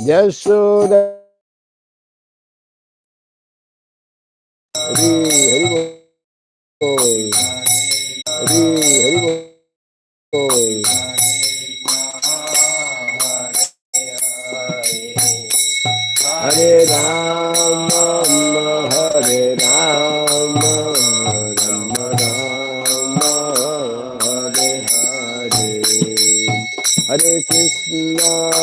Yasoda Hari Hari Bol Hari Hari Bol Hare Rama Hare Rama Rama Rama Hare Hare Hare Krishna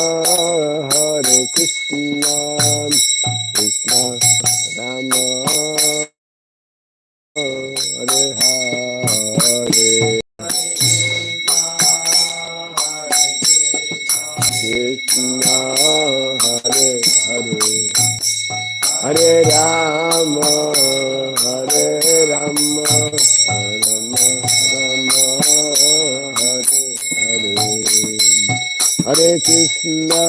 Krishna Rama Hare Hare Krishna Hare Hare Hare Rama Hare Rama Rama Rama Hare Hare Hare Krishna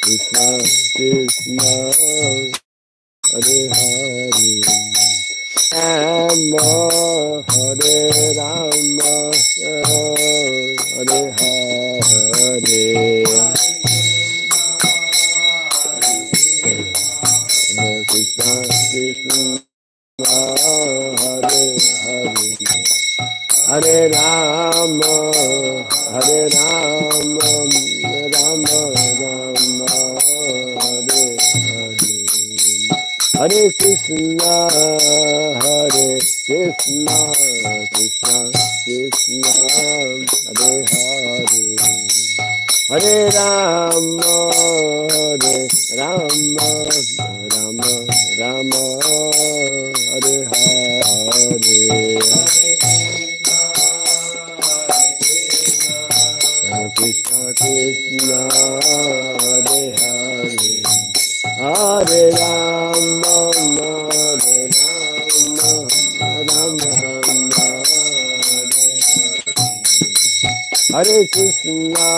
Krishna Krishna Hare Hare Rama Hare Rama Hare Hare Krishna Krishna Hare Hare Hare Rama Hare Rama Rama Rama Hare Hare Hare Krishna Krishna Krishna Hare Hare Hare Rama Rama Rama Rama Hare Hare Krishna Krishna Hare Hare Hare Rama Hare Rama Rama Rama Hare Krishna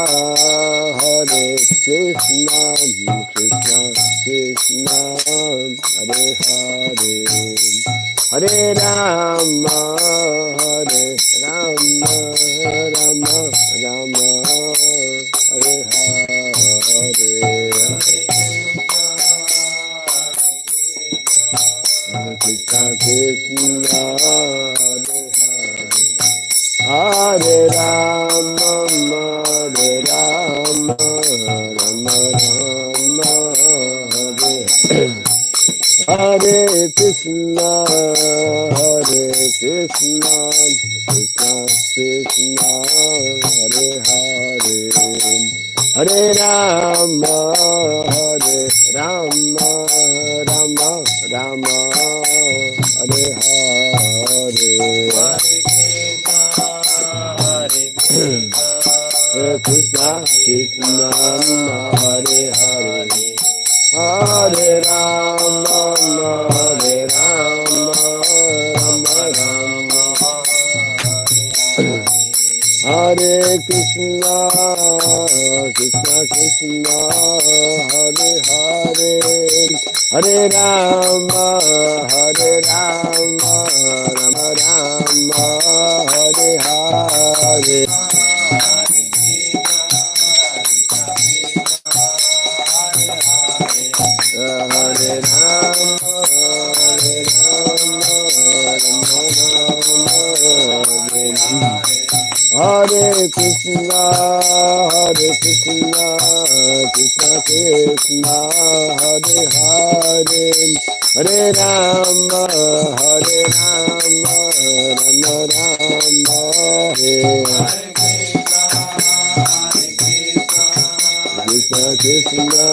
Krishna Krishna Hare Hare Hare Rama Rama Rama Hare Hare Krishna Krishna Hare Rama Hare Rama Rama Rama Hare Krishna Krishna Krishna Hare Hare Hare Rama Rama Rama Hare Hare Hare Krishna Krishna Hare Hare Hare Rama Rama Rama Hare Krishna Krishna Krishna Hare Hare Hare Rama Rama Rama Hare Hare Hare Rama Rama Rama Hare Krishna, Hare Krishna, Krishna Krishna, Hare Hare, Hare Rama, Hare Rama, Rama Rama, Hare Krishna Krishna,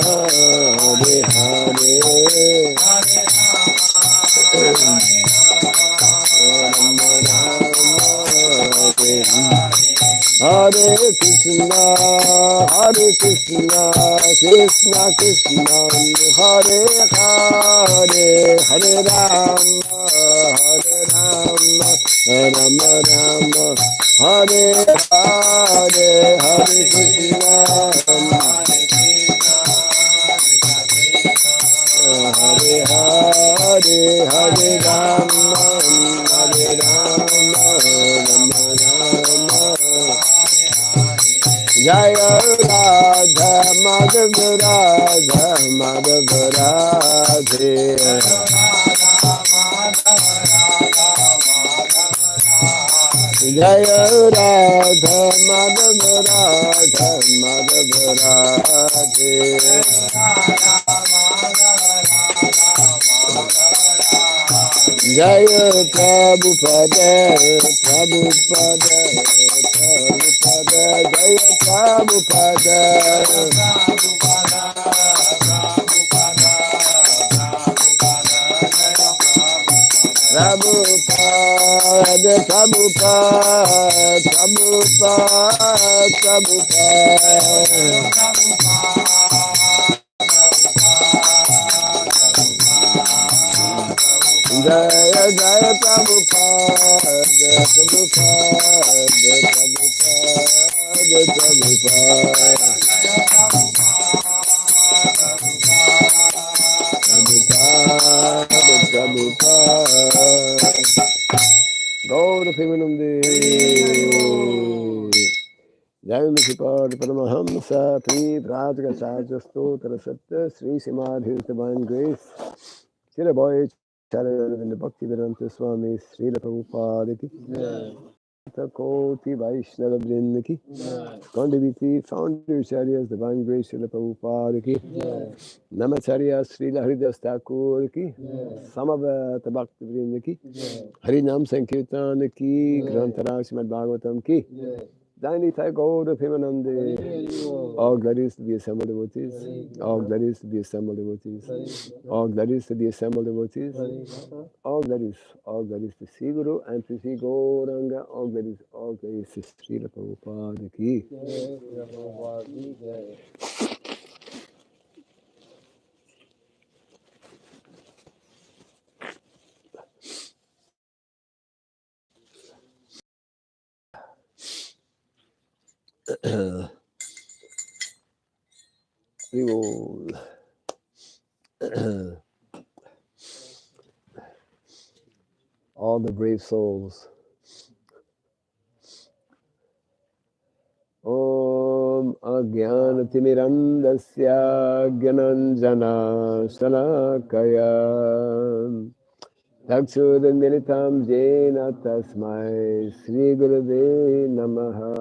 Hare Hare, Rama Rama, Hare Hare Krishna, Hare Krishna, Krishna Krishna, Hare Hare, Hare Rama, Hare Rama, Rama Rama, Hare Hare, Hare Krishna, Hare Hare, Hare Rama, Hare Rama, Rama Rama. Jaya Radha Madhav Radha Madhav Radhe Jaya Radha Madhav Radha Madhav Radhe Jaya Prabhupada Prabhupada Prabhupada Jaya Prabhupada Prabhupada Prabhupada Jaya Jaya Prabhupada Prabhupada Prabhupada Prabhupada Gaura Premanande Jai Mishipad Paramahamsa Pri Prataka Saja Stotra Satya Sri Srimad His Divine Grace Srila Boy Charan Bhakti Raghava Swami Srila Prabhupada Ki Koti Vaishnava Vrinda Ki Condiviti Founder Acharyas Divine Grace Srila Prabhupada Ki Namacharya Srila Haridas Thakur Ki Samavata Bhakti Vrinda Ki Harinam Sankirtan Ki Grantara Srimad Bhagavatam Ki Dani Thai Gaur of Himanande. All glories to the assembled devotees. All glories to the assembled devotees. All glories to the assembled devotees. All glories to Sri Guru and to Sri Gauranga. All glories to Srila Prabhupada Ki. We will all the brave souls. Om Agyanatimirandasya Gyananjana Shalakaya Dakshudamilitam Jena Tasmai Sri Gurave Namaha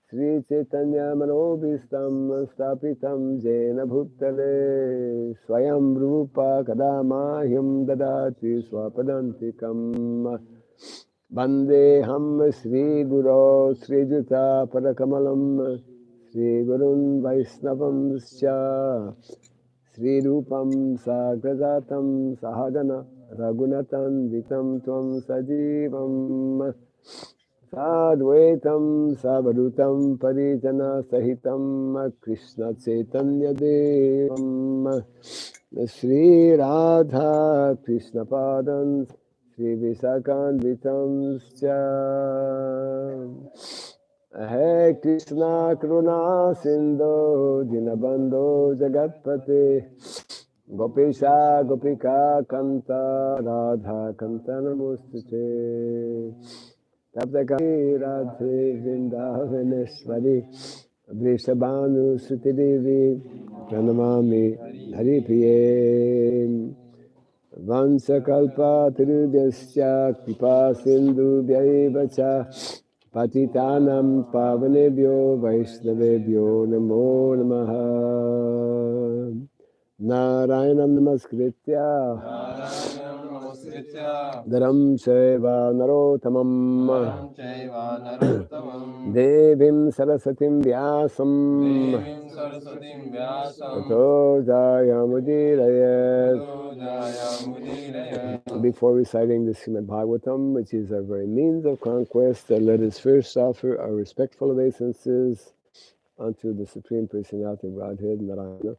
Sri Chaitanya Manobhistam Stapitam Jena Bhutale Swayam Rupa Kadamahyam Dadati Swapadantikam Vandeham Sri Guru Sri Juta Padakamalam Sri Gurun Vaisnavam Scha Sri Rupam Sagrajatam Sahagana Raghunatan Vitam Tvam Sajivam Sadvaitam Savadutam Parijana Sahitam Krishna Chaitanya Devam Sri Radha Krishna Padam Sri Visakan Vitam Hey Krishna Karuna Sindhu Dinabandhu Jagatpate Gopesha Gopika Kanta Radha Kanta Namostute Taptakari Radhe Vrindavaneshwari Vrishabhanu Sutidevi Pranamami Haripriye Vansakalpatarubhyascha kripa sindhubhyaiva cha patitanam pavanebhyo vaishnavebhyo namo namaha. Narayanam namaskritya dharam chaiva narottamam devim sarasatim vyasam tato jayamudirayat. Before reciting the Srimad Bhagavatam, which is our very means of conquest, let us first offer our respectful obeisances unto the Supreme Personality of Godhead, Narayana,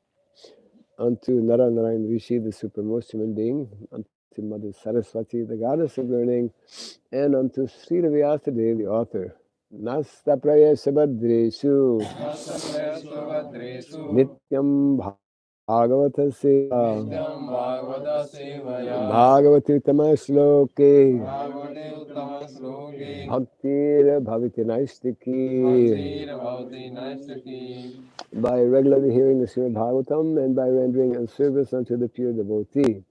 unto Narayan Rishi, the supremest human being, unto Mother Saraswati, the goddess of learning, and unto Sri Vyasadeva, the author. Nasta praya sabadreshu nityam bhagavata seva bhagavati uttama shloke bhaktir bhaviti naistiki. By regularly hearing the Srimad Bhagavatam and by rendering a service unto the pure devotee,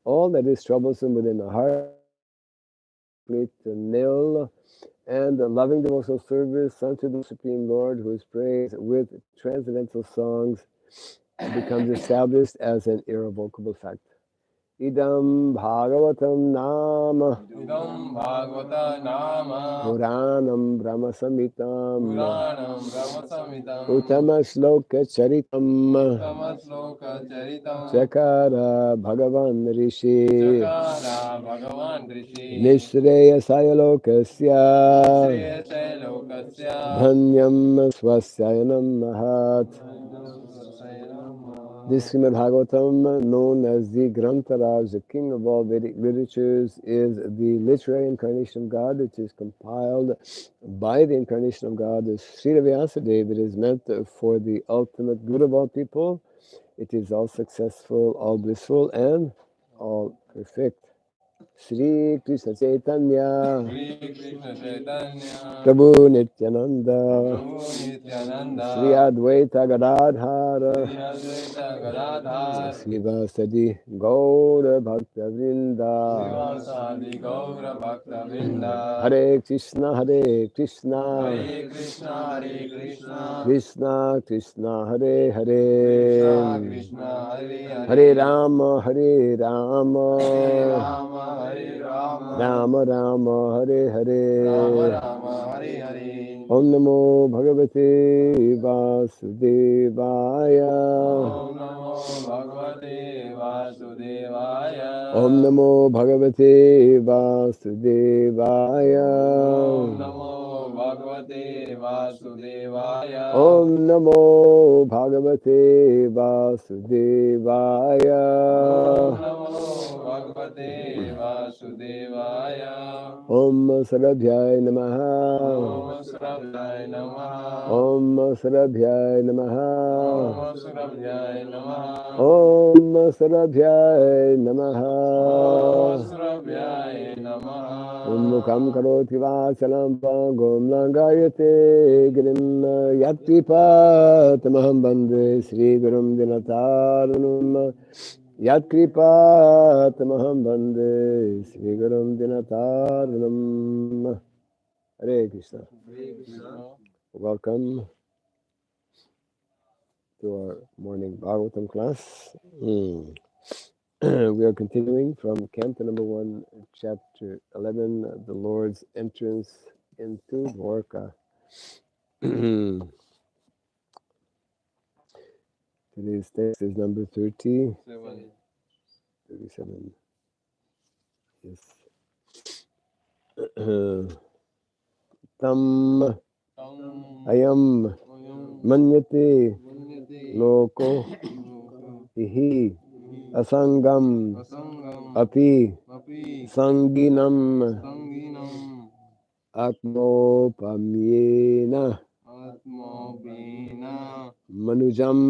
all that is troublesome within the heart to nil, and a loving devotional service unto the Supreme Lord, who is praised with transcendental songs, becomes established as an irrevocable fact. Idam Bhagavatam Nama Puranam Brahma Samhitam Uttama Shloka Charitam Chakara Bhagavan Rishi Nishreyasaya Lokasya Dhanyam Swasyayanam Mahat. This Srimad Bhagavatam, known as the Grantaraj, the king of all Vedic literatures, is the literary incarnation of God, which is compiled by the incarnation of God, the Sri Vyasadeva. It is meant for the ultimate good of all people. It is all successful, all blissful, and all perfect. Sri Krishna Chaitanya Prabhu Nityananda Sri Advaita Gadadhara Srivasadi Gaura Bhakta Vrinda. Hare Krishna Hare Krishna Krishna Krishna Hare Hare Hare Rama Hare Rama Rama Rama Hare Hare. Om Namo Bhagavate Vasudevaya. Om Namo Bhagavate Vasudevaya. Om Namo Bhagavate Vasudevaya. Om Sarabhyaya Namaha. Om Sarabhyaya Namaha. Om Sarabhyaya Namaha. Ummukam karoti vasalam pangom langayate girim yatkipatamaham bande Sri Gurum Dinataranum. Yatkripatamaham bande Sri Gurum Dinataranam. Hare Krishna. Welcome to our morning Bhagavatam class. We are continuing from Canto number 1, chapter 11, the Lord's entrance into Dvārakā. Today's text is number 37. Yes. Tam ayam manyate loko ihi asangam api sanginam atmopamyena manujam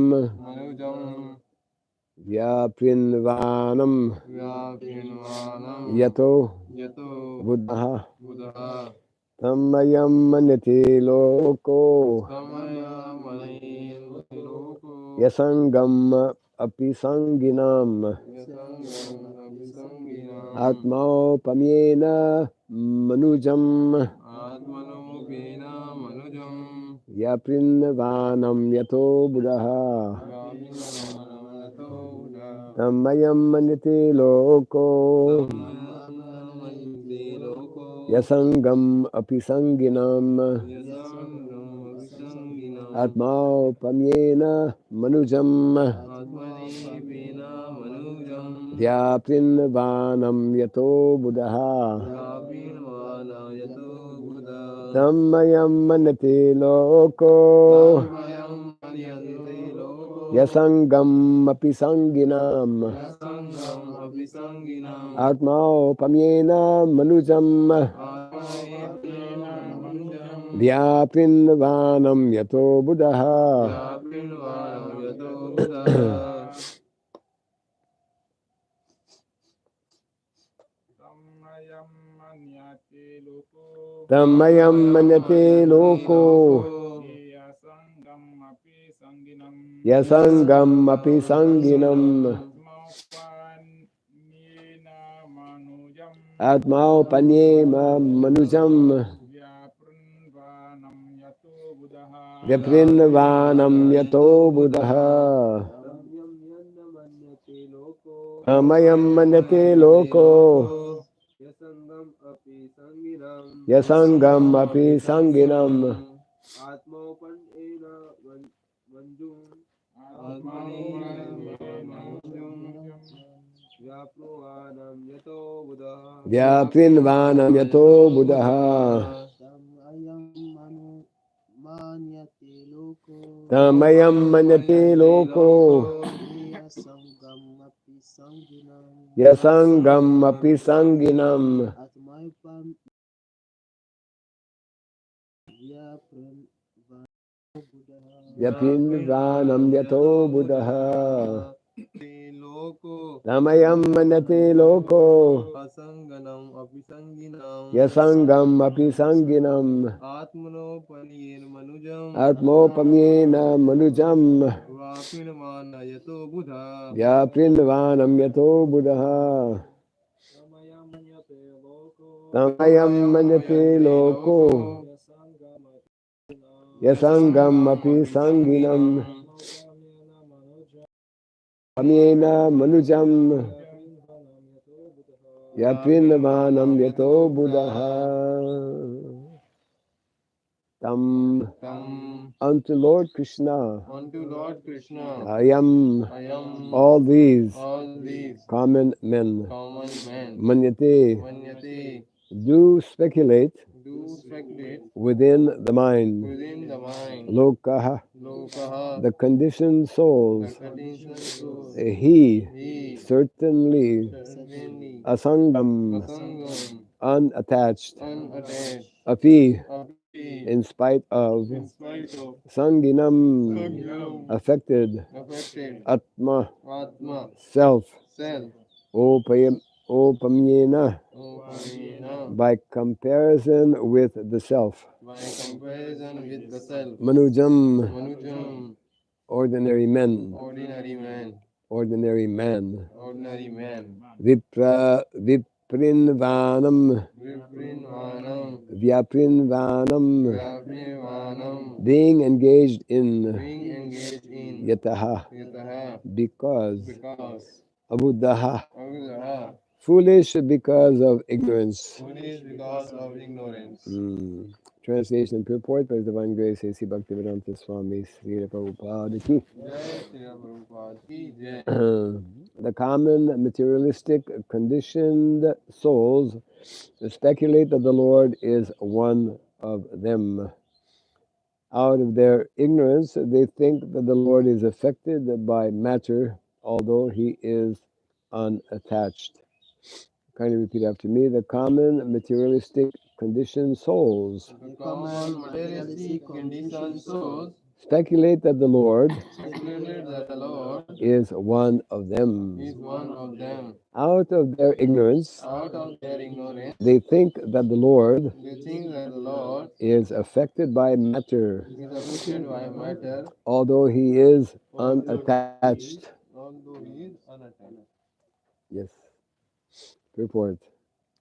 vyaprinvanam yato buddha tamayam manyate loko yasangam api sanginam Atmaopamyena manujam yaprinvanam yato buddha tammayam maniti loko yasangam api sanginam atmaopamyena manujam vyaprinvanam yato buddha tammayam maniti loko yasangam api sanginam atmaopamyena manujam vyaprinvanam yato buddha tammayam manyate loko yasangam api sanginam atmaopanyema manujam vyaprinvanam yato buddha tammayam manyate loko yasangam api sanginam vyaprinvanam yato buddha tammayam manyate loko yasangam api sanginam vyaprinvanam yato buddha tammayam manyate loko yasangam api sanginam atmopamyena manujam vyaprinvanam yato buddha tammayam manyate loko yasangam api sanginam pamyena manujam yaprinvanam yato buddha. Unto Lord Krishna I am all these common men. Manyate do speculate within the mind. Lokaha the conditioned souls. He certainly asangam unattached. Api in spite of sanginam affected. Atma self. Opamyena by comparison with the self. Manujam ordinary men. Ordinary man. Viprinvanam vyaprinvanam being engaged in yataha because abuddha foolish because of ignorance. Translation and purport by His Divine Grace A.C. Bhakti Swami Srila Prabhupada ki. The common materialistic conditioned souls speculate that the Lord is one of them. Out of their ignorance, they think that the Lord is affected by matter, although He is unattached. Kindly repeat after me. The common materialistic conditioned souls speculate that the Lord is one of them. Out of their ignorance, they think that the Lord is affected by matter, although He is unattached. Yes. Purport.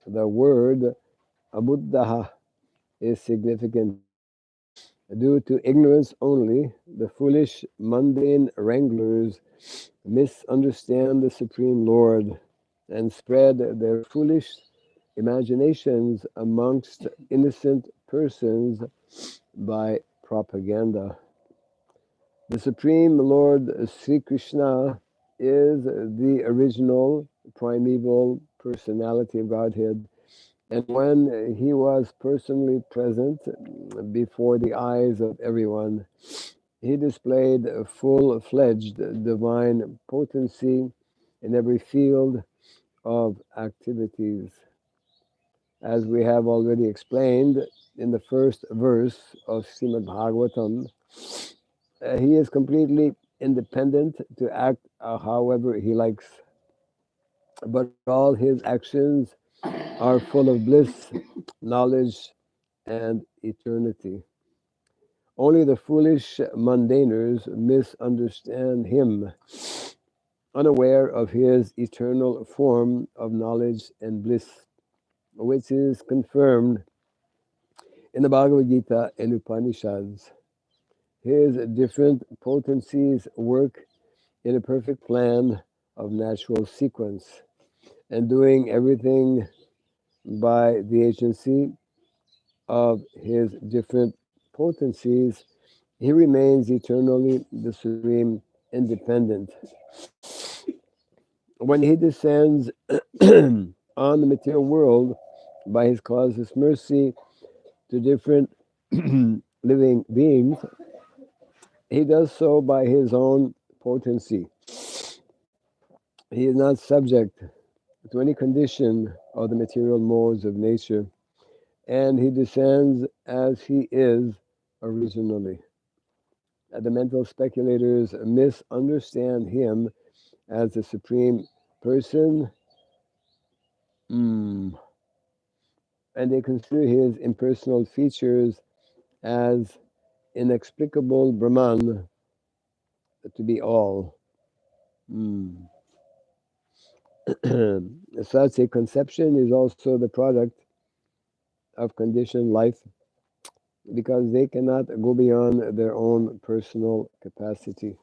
The word abuddha is significant. Due to ignorance only, the foolish, mundane wranglers misunderstand the Supreme Lord and spread their foolish imaginations amongst innocent persons by propaganda. The Supreme Lord Sri Krishna is the original primeval personality of Godhead, and when he was personally present before the eyes of everyone, he displayed a full-fledged divine potency in every field of activities. As we have already explained in the first verse of Srimad Bhagavatam, he is completely independent to act however he likes, but all his actions are full of bliss, knowledge, and eternity. Only the foolish mundaners misunderstand him, unaware of his eternal form of knowledge and bliss, which is confirmed in the Bhagavad Gita and Upanishads. His different potencies work in a perfect plan of natural sequence, and doing everything by the agency of his different potencies, he remains eternally the supreme independent. When he descends on the material world by his causeless mercy to different living beings, he does so by his own potency. He is not subject to any condition of the material modes of nature, and he descends as he is originally. The mental speculators misunderstand him as the supreme person, and they consider his impersonal features as inexplicable Brahman to be all. Such a conception is also the product of conditioned life because they cannot go beyond their own personal capacity.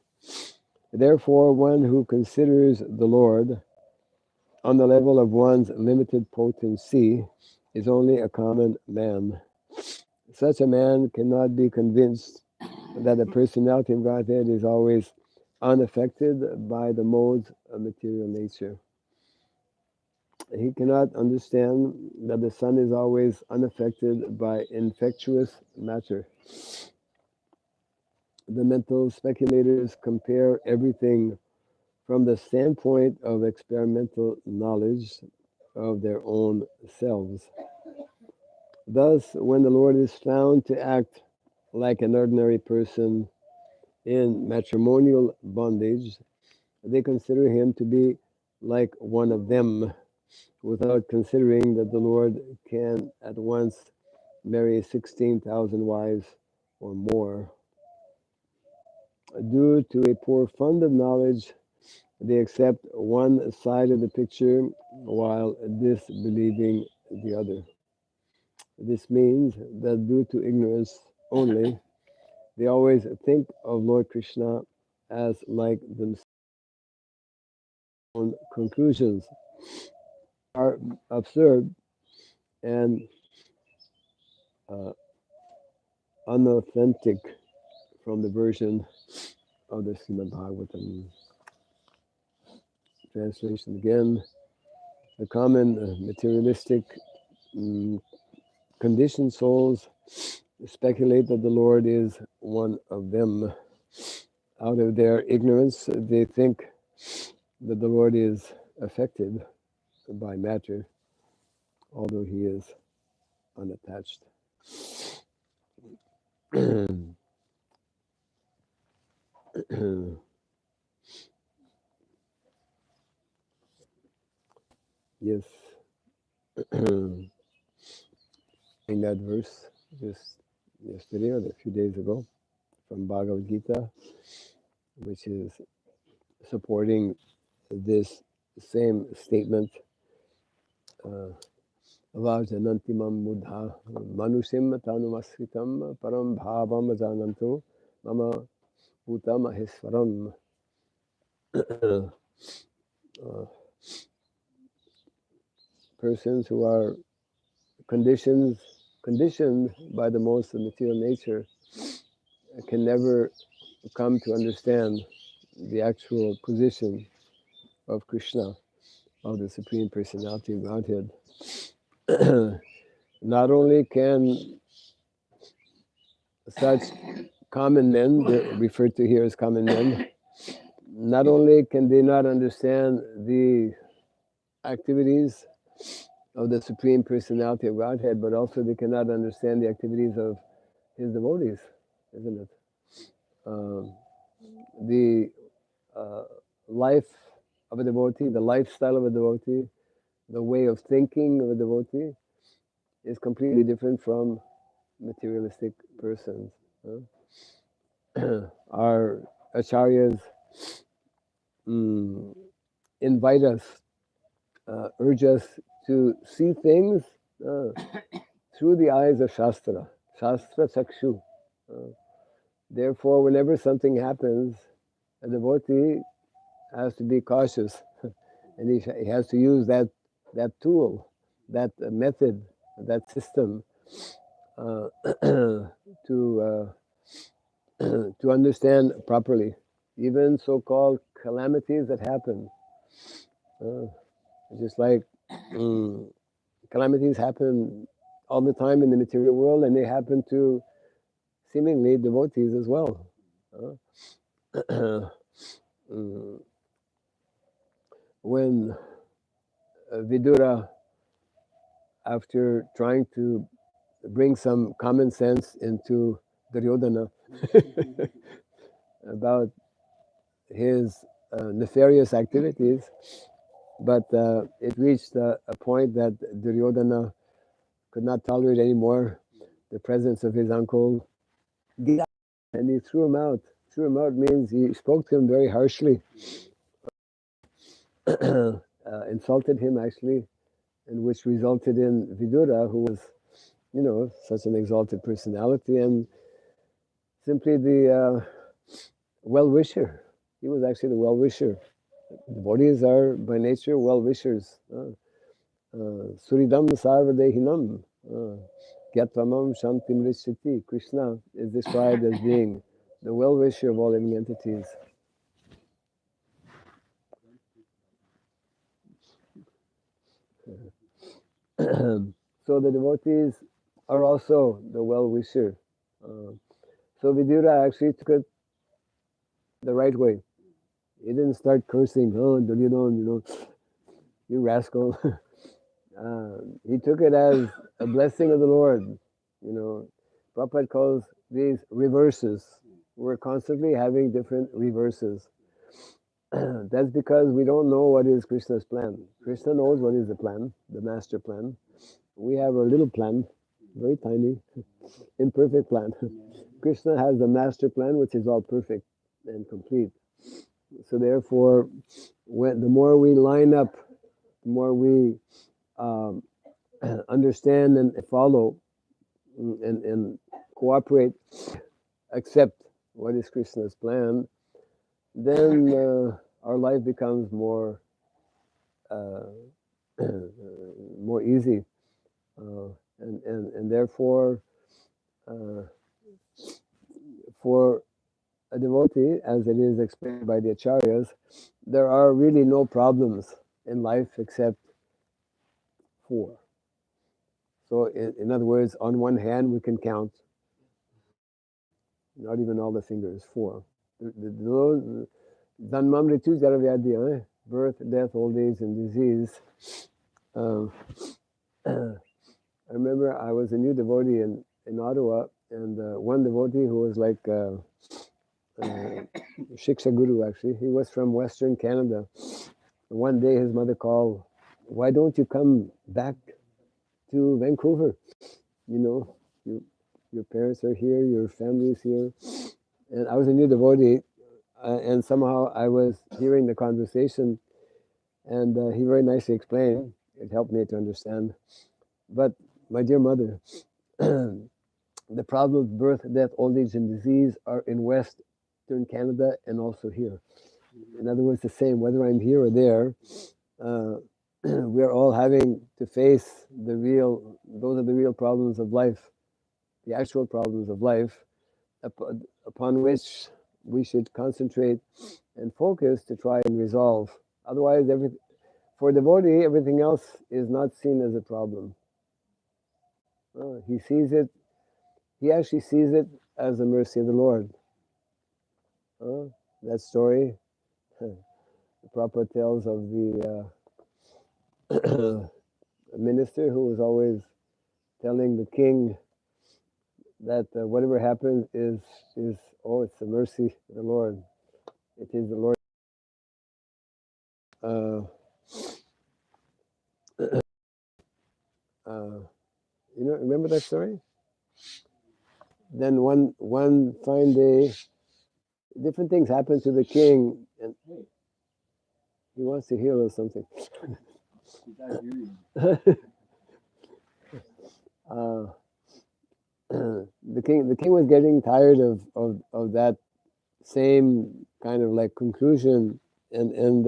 Therefore, one who considers the Lord on the level of one's limited potency is only a common man. Such a man cannot be convinced that the personality of Godhead is always unaffected by the modes of material nature. He cannot understand that the sun is always unaffected by infectious matter. The mental speculators compare everything from the standpoint of experimental knowledge of their own selves. Thus, when the Lord is found to act like an ordinary person in matrimonial bondage, they consider him to be like one of them, without considering that the Lord can at once marry 16,000 wives or more. Due to a poor fund of knowledge, they accept one side of the picture while disbelieving the other. This means that due to ignorance only, they always think of Lord Krishna as like themselves. Own conclusions are absurd and uh, unauthentic from the version of the Srimad Bhagavatam. Translation again. The common materialistic conditioned souls speculate that the Lord is one of them. Out of their ignorance, they think that the Lord is affected by matter, although he is unattached. Yes. In that verse just yesterday or a few days ago from Bhagavad Gita, which is supporting this same statement Vajanantimam Buddha Manusim Tanumasritam Param Bhavam Jananto Mama Bhutam Aheswaram. Persons who are conditioned by the most of material nature can never come to understand the actual position of Krishna, of the Supreme Personality of Godhead. Not only can such common men, referred to here as common men, not only can they not understand the activities of the Supreme Personality of Godhead, but also they cannot understand the activities of his devotees, isn't it? The life of a devotee, the lifestyle of a devotee, the way of thinking of a devotee is completely different from materialistic persons. Our acharyas invite us, urge us to see things through the eyes of Shastra, Shastra Chakshu. Therefore, whenever something happens, a devotee has to be cautious, and he has to use that tool, that method, that system to to understand properly, even so-called calamities that happen. Just like calamities happen all the time in the material world, and they happen to seemingly devotees as well. When Vidura, after trying to bring some common sense into Duryodhana about his nefarious activities, but it reached a point that Duryodhana could not tolerate anymore the presence of his uncle, and he threw him out. Threw him out means he spoke to him very harshly, insulted him actually, and which resulted in Vidura, who was, such an exalted personality and simply the well-wisher. He was actually the well-wisher. Devotees are by nature well-wishers. Suridam sarvadehinam gyatvamam shantim rishiti. Krishna is described as being the well-wisher of all living entities. So the devotees are also the well-wisher. So Vidura actually took it the right way. He didn't start cursing, you rascal. He took it as a blessing of the Lord. Prabhupada calls these reverses. We're constantly having different reverses. That's because we don't know what is Krishna's plan. Krishna knows what is the plan, the master plan. We have a little plan, very tiny, imperfect plan. Krishna has the master plan, which is all perfect and complete. So therefore, the more we line up, the more we understand and follow and cooperate, accept what is Krishna's plan, then our life becomes more more easy, and therefore for a devotee, as it is explained by the acharyas, there are really no problems in life except four. So in other words, on one hand we can count, not even all the fingers, four. Dhanmam ritu jara vyadhi, birth, death, old age, and disease. I remember I was a new devotee in Ottawa, and one devotee who was like Shiksha Guru, actually, he was from Western Canada. One day his mother called, "Why don't you come back to Vancouver? Your parents are here, your family is here." And I was a new devotee, and somehow I was hearing the conversation, and he very nicely explained, it helped me to understand. But my dear mother, the problem of birth, death, old age, and disease are in Western Canada and also here. In other words, the same, whether I'm here or there, we're all having to face those are the real problems of life, the actual problems of life, upon which we should concentrate and focus to try and resolve. Otherwise, for a devotee, everything else is not seen as a problem. He actually sees it as the mercy of the Lord. That story the Prabhupada tells of the minister who was always telling the king that whatever happens is it's the mercy of the Lord. It is the Lord. Remember that story? Then one fine day, different things happen to the king, and he wants to hear a little something. The king was getting tired of that same kind of like conclusion, and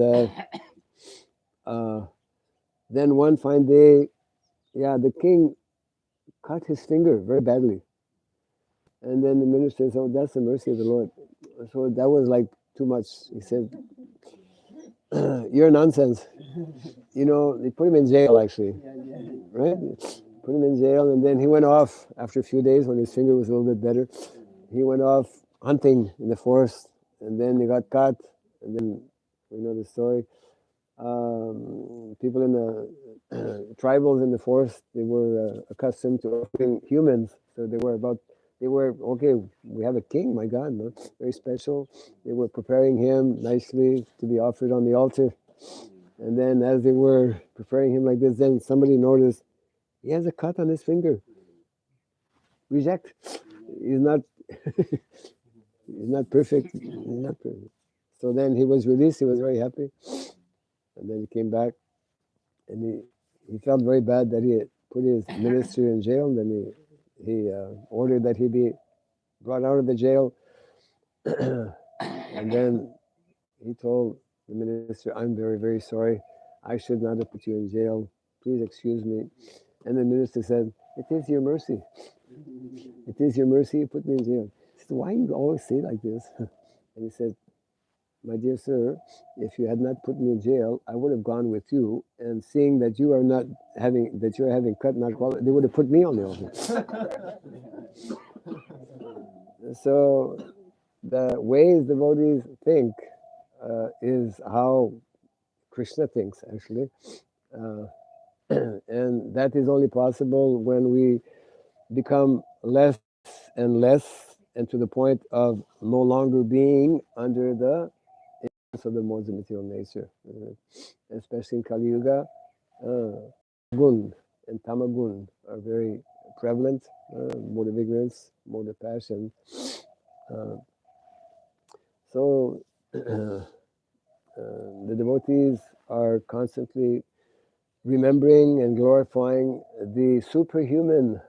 then one fine day, the king cut his finger very badly, and then the minister says, "Oh, that's the mercy of the Lord." So that was like too much. He said, "You're nonsense." They put him in jail actually, right? Put him in jail, and then he went off after a few days when his finger was a little bit better. He went off hunting in the forest, and then he got caught, and then we know the story. People in the tribals in the forest, they were accustomed to offering humans, so they were okay. We have a king, my God, no? Very special. They were preparing him nicely to be offered on the altar, and then as they were preparing him like this, then somebody noticed he has a cut on his finger. Reject. He's not. He's not perfect. He's not perfect. So then he was released. He was very happy, and then he came back, and he felt very bad that he had put his minister in jail. And then he ordered that he be brought out of the jail, and then he told the minister, "I'm very, very sorry. I should not have put you in jail. Please excuse me." And the minister said, "It is your mercy. It is your mercy you put me in jail." He said, "Why do you always say like this?" And he said, "My dear sir, if you had not put me in jail, I would have gone with you, and seeing that you are having cut not qualified, they would have put me on the altar." So the ways devotees think is how Krishna thinks, actually. And that is only possible when we become less and less, and to the point of no longer being under the influence of the modes of material nature. Especially in Kali Yuga, gun and tamagun are very prevalent, mode of ignorance, mode of passion. So the devotees are constantly remembering and glorifying the superhuman,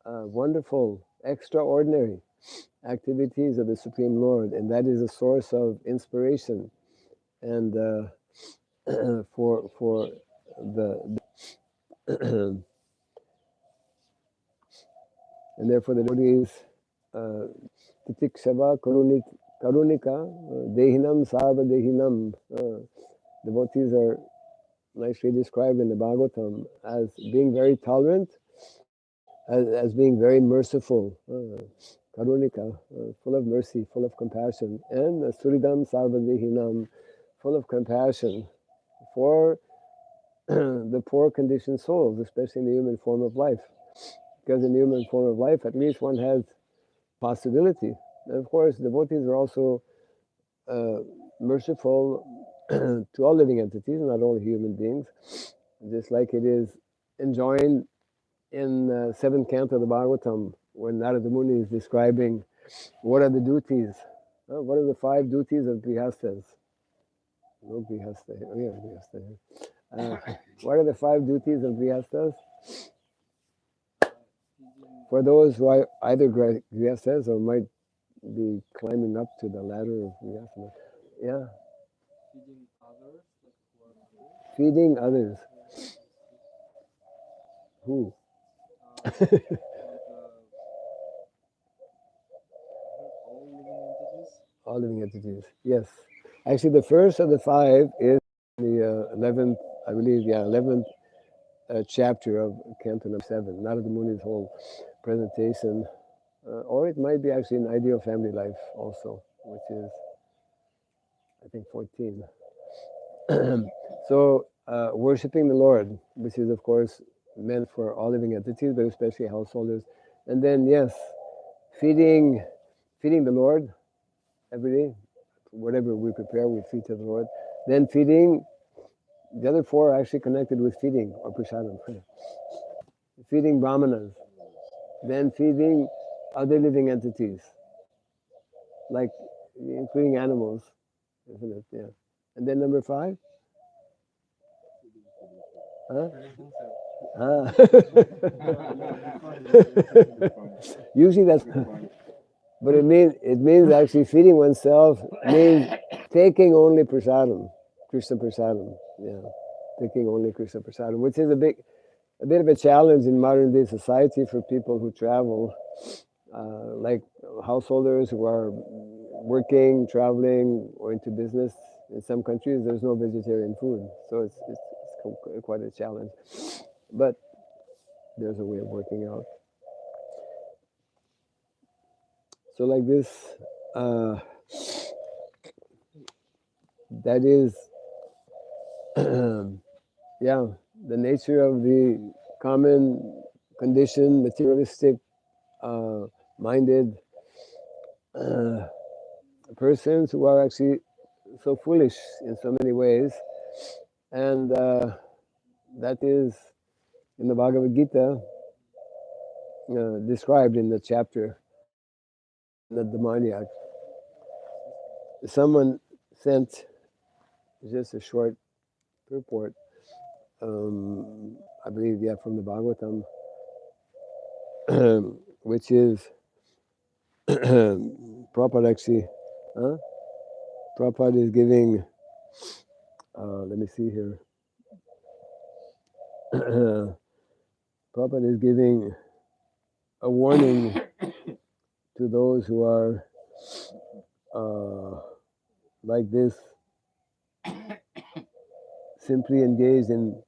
wonderful, extraordinary activities of the Supreme Lord, and that is a source of inspiration and for the and therefore the devotees titikshava karunika dehinam sava dehinam. Devotees are nicely described in the Bhagavatam as being very tolerant, as being very merciful, karunika, full of mercy, full of compassion, and suridam sarvadehinam, full of compassion for the poor conditioned souls, especially in the human form of life. Because in the human form of life, at least one has possibility. And of course, devotees are also merciful to all living entities, not only human beings, just like it is enjoined in the 7th canto of the Bhagavatam, when Narada Muni is describing what are the duties, what are the 5 duties of grihasthas. No grihastha here. Oh, yeah, grihastha here. Uh, what are the 5 duties of grihasthas? For those who are either grihasthas or might be climbing up to the ladder of grihasthas. Yeah. Feeding others. Who? All living entities. Yes. Actually, the first of the 5 is the 11th, I believe, 11th chapter of Canto number 7, Narada Muni's whole presentation. Or it might be actually an ideal family life also, which is, I think, 14. So, worshipping the Lord, which is, of course, meant for all living entities, but especially householders. And then, yes, feeding the Lord every day. Whatever we prepare, we feed to the Lord. Then feeding, the other 4 are actually connected with feeding, or prasadam. Feeding brahmanas. Then feeding other living entities, like including animals, isn't it? Yeah. And then number 5? Huh? Usually that's, but it means actually feeding oneself means taking only prasadam, Krishna prasadam. Yeah, taking only Krishna prasadam, which is a bit of a challenge in modern day society for people who travel, like householders who are working, traveling, or into business. In some countries, there's no vegetarian food, so it's quite a challenge. But there's a way of working out. So like this, that is, yeah, the nature of the common conditioned, materialistic, minded persons who are actually so foolish in so many ways. And that is in the Bhagavad Gita described in the chapter, the demoniac. Someone sent just a short purport, I believe, from the Bhagavatam, which is Prabhupada actually, Prabhupada is giving, let me see here, Prabhupada is giving a warning to those who are like this, simply engaged in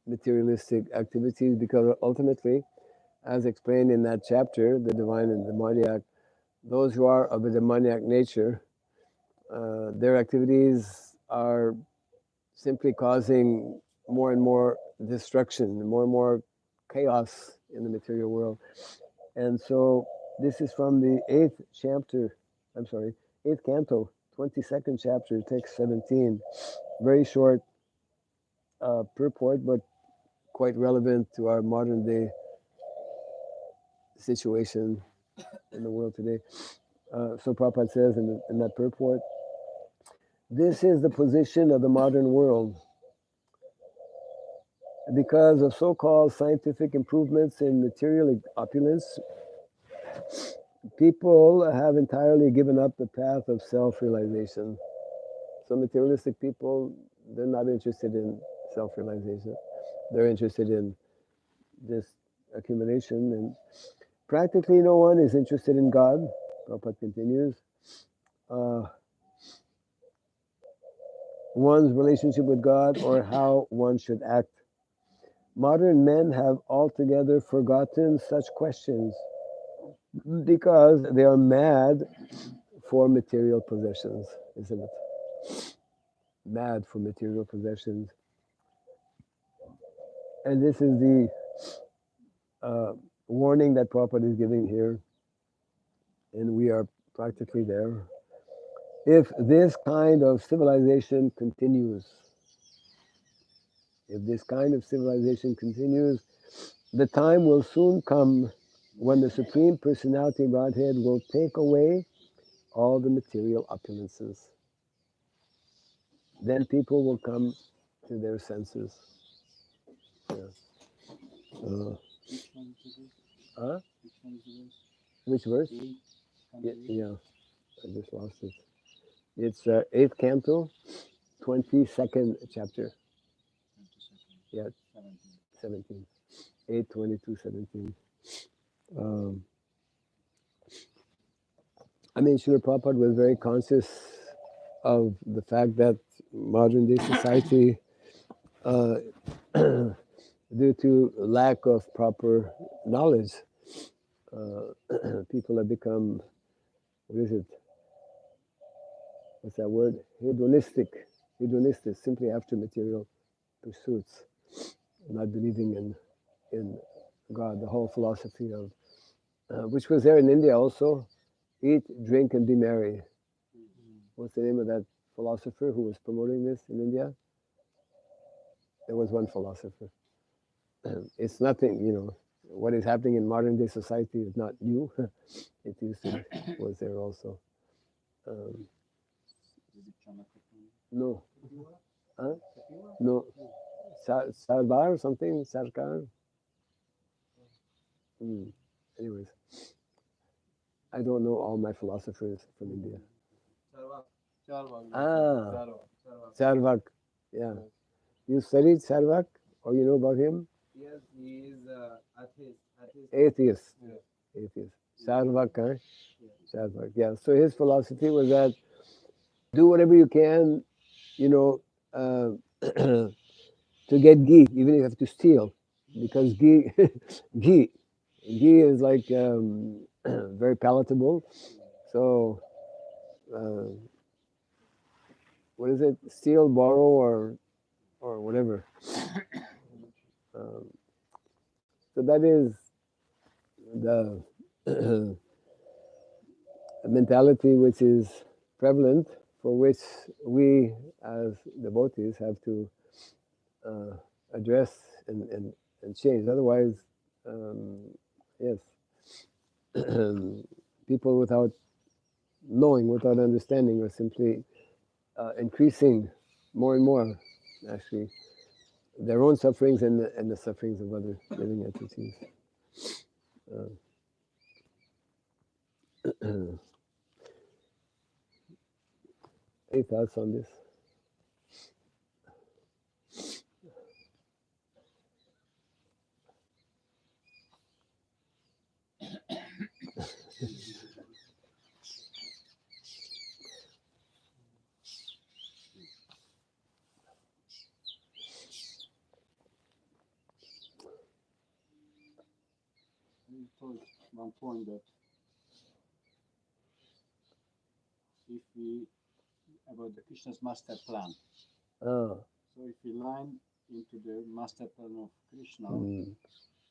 materialistic activities, because ultimately, as explained in that chapter, the divine and demoniac, those who are of a demoniac nature, their activities are simply causing more and more destruction, more and more chaos in the material world. And so this is from the 8th canto, 22nd chapter, text 17. Very short purport, but quite relevant to our modern day situation in the world today. So Prabhupada says in that purport, this is the position of the modern world. Because of so-called scientific improvements in material opulence, people have entirely given up the path of self-realization. So materialistic people, they're not interested in self-realization. They're interested in just accumulation, and practically no one is interested in God. Prabhupada continues. One's relationship with God, or how one should act. Modern men have altogether forgotten such questions because they are mad for material possessions, isn't it? Mad for material possessions. And this is the warning that Prabhupada is giving here, and we are practically there. If this kind of civilization continues, the time will soon come when the Supreme Personality Godhead will take away all the material opulences. Then people will come to their senses. Yeah. Huh? Which verse? Yeah, I just lost it. It's 8th canto, 22nd chapter. Yeah, 17. 8, 22, 17. I mean, Srila Prabhupada was very conscious of the fact that modern day society, due to lack of proper knowledge, people have become, what is it? What's that word? Hedonistic, simply after material pursuits, not believing in God. The whole philosophy of, which was there in India also, eat, drink, and be merry. What's the name of that philosopher who was promoting this in India? There was one philosopher. It's nothing, what is happening in modern day society is not new. It used to was there also. No. Huh? No. Sarbar or something? Sarkar? Anyways, I don't know all my philosophers from India. Charvak. Yeah. You studied Charvak? Or you know about him? Yes, he is Atheist. Charvak, huh? Charvak, yeah. So his philosophy was that do whatever you can, to get ghee, even if you have to steal, because ghee, ghee is like very palatable. So, what is it? Steal, borrow, or whatever. So that is the mentality which is prevalent, for which we as devotees have to address and change. Otherwise, yes, people without knowing, without understanding, are simply increasing more and more, actually, their own sufferings and the sufferings of other living entities. Any thoughts on this? You told one point that if we about the Krishna's master plan. Oh. So if we line into the master plan of Krishna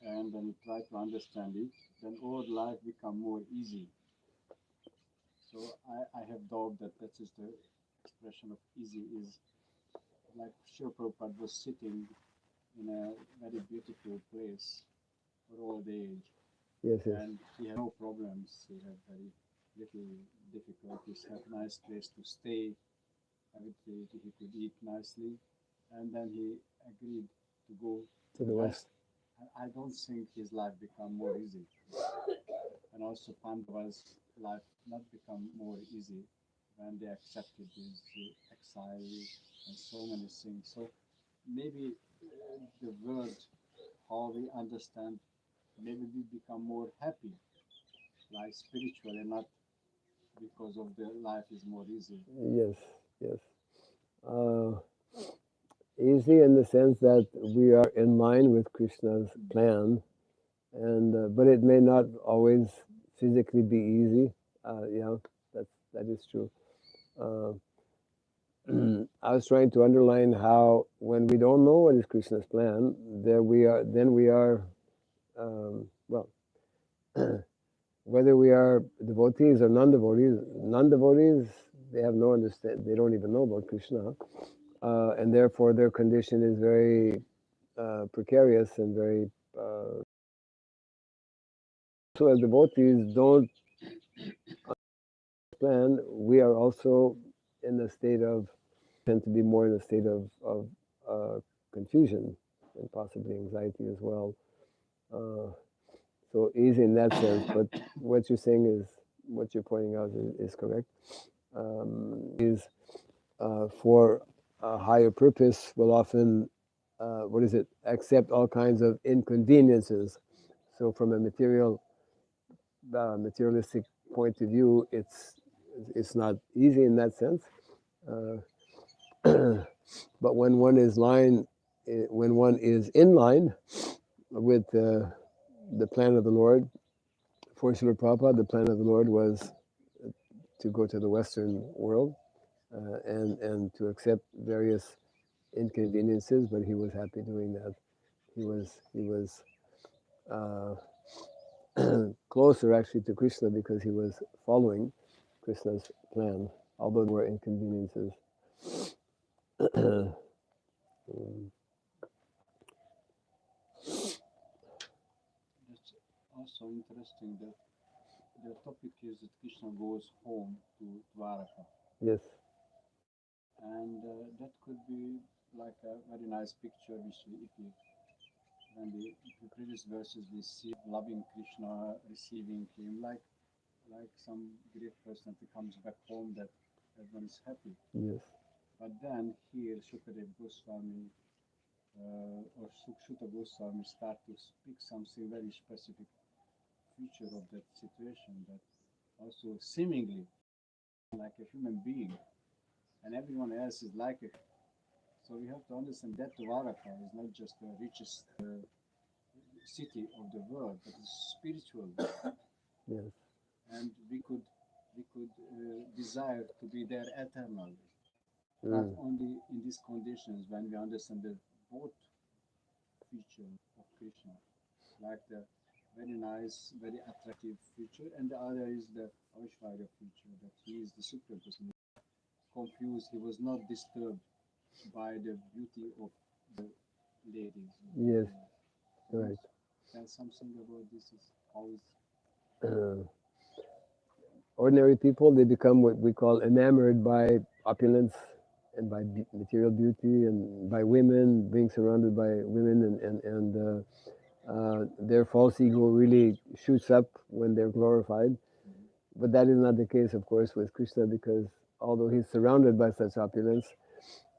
and then we try to understand it, then all life become more easy. So I have doubt that that is the expression of easy is like Srila Prabhupada was sitting in a very beautiful place for old age. Yes. And he had no problems. He had very little difficulties, had a nice place to stay, he could eat nicely, and then he agreed to go to the west. And I don't think his life become more easy. And also Pandava's life not become more easy when they accepted his exile and so many things. So maybe the word, how we understand, maybe we become more happy, like spiritually, not because of the life is more easy. Yes. Easy in the sense that we are in line with Krishna's plan, and but it may not always physically be easy. Yeah, that is true. I was trying to underline how when we don't know what is Krishna's plan, then we are well, whether we are devotees or non-devotees, they have no understand. They don't even know about Krishna, and therefore their condition is very precarious and very. So as devotees don't plan, we are also in a state of tend to be more in a state of confusion and possibly anxiety as well. So easy in that sense, but what you're saying is, what you're pointing out is correct. Is for a higher purpose will often, accept all kinds of inconveniences. So from a materialistic point of view, it's not easy in that sense. But when one is in line with the plan of the Lord, for Srila Prabhupada, the plan of the Lord was to go to the Western world and to accept various inconveniences, but he was happy doing that. He was closer actually to Krishna because he was following Krishna's plan, although there were inconveniences. It's also interesting that the topic is that Krishna goes home to Dvārakā. Yes. And that could be like a very nice picture, which when the previous verses we see loving Krishna, receiving him, like some great person that comes back home, that everyone is happy. Yes. But then here Shukadev Goswami or Sukshruta Goswami start to speak something very specific feature of that situation, that also seemingly like a human being, and everyone else is like it. So we have to understand that Dvārakā is not just the richest city of the world, but it's spiritual. Yes. And we could desire to be there eternally, not only in these conditions when we understand the both feature of Krishna, like the very nice, very attractive feature, and the other is the Aishvarya feature, that he is the supreme person. Confused, he was not disturbed by the beauty of the ladies. Yes. Right. Tell something about this. Is how is Ordinary people, they become what we call enamored by opulence and by material beauty and by women, being surrounded by women, and their false ego really shoots up when they're glorified. But that is not the case, of course, with Krishna, because although he's surrounded by such opulence,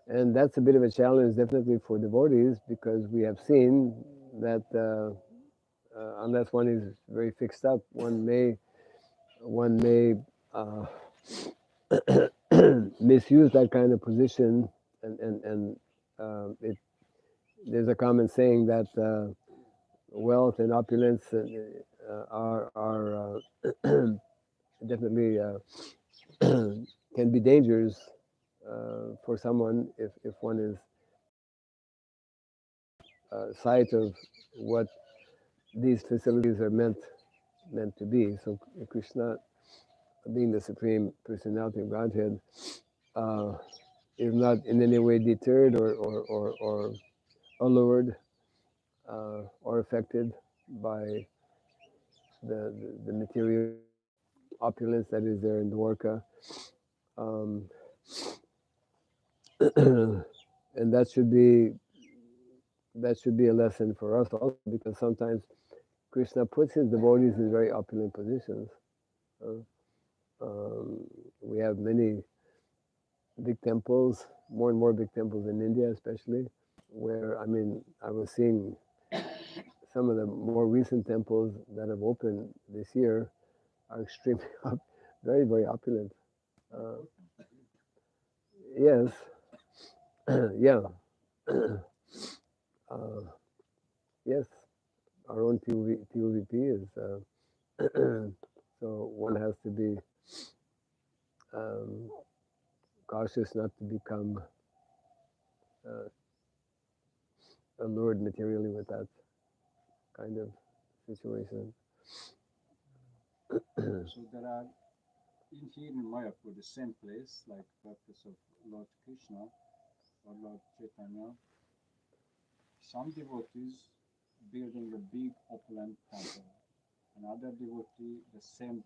and that's a bit of a challenge definitely for devotees, because we have seen that unless one is very fixed up, one may misuse that kind of position, and there's a common saying that wealth and opulence are definitely can be dangers for someone if one is sight of what these facilities are meant to be. So Krishna, being the Supreme Personality of Godhead, is not in any way deterred or allured or affected by the material opulence that is there in Dvārakā. And that should be a lesson for us also, because sometimes Krishna puts his devotees in very opulent positions. We have many big temples, more and more big temples in India especially, where, I mean, I was seeing some of the more recent temples that have opened this year are extremely, very, very opulent. Yes, yeah. Yes, our own TUVP is, so one has to be cautious not to become allured materially with that kind of situation. so there are here in Mayapur, the same place, like purpose of Lord Krishna or Lord Chaitanya, some devotees building a big opulent temple. Another devotee, the same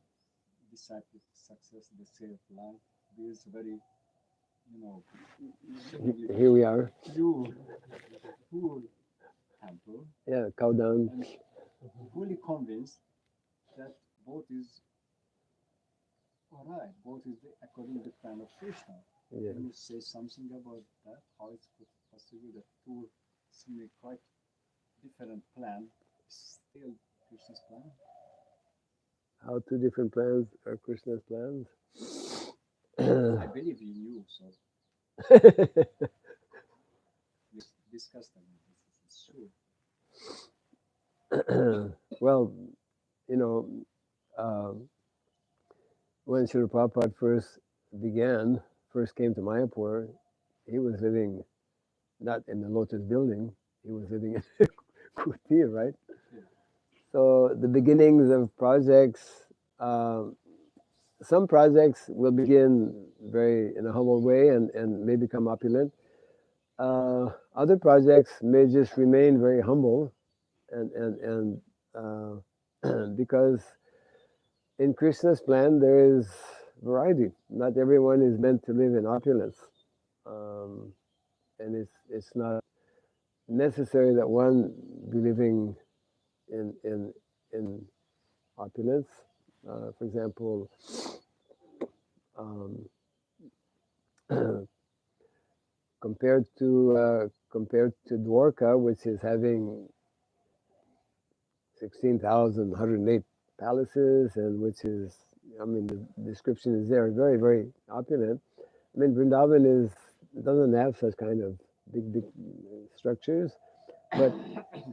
disciplic success, the same life, builds very, Here we are. few poor temple, Yeah, cow down. and fully convinced that both is alright, both is according to the plan of Krishna. Yeah. Can you say something about that? How it's possible that two seemingly quite different plan is still Krishna's plan? How two different plans are Krishna's plans? I believe in you, so we discussed about this. It's true. Well, you know, when Srila Prabhupada first came to Mayapur, he was living not in the Lotus building, he was living in Kutir, right? Yeah. So the beginnings of projects, some projects will begin very in a humble way and may become opulent. Other projects may just remain very humble and because in Krishna's plan there is variety. Not everyone is meant to live in opulence, and it's not necessary that one be living in opulence. For example, um, compared to Dvārakā, which is having 16,108 palaces, and which is, I mean, the description is there, very, very opulent. I mean, Vrindavan doesn't have such kind of big structures, but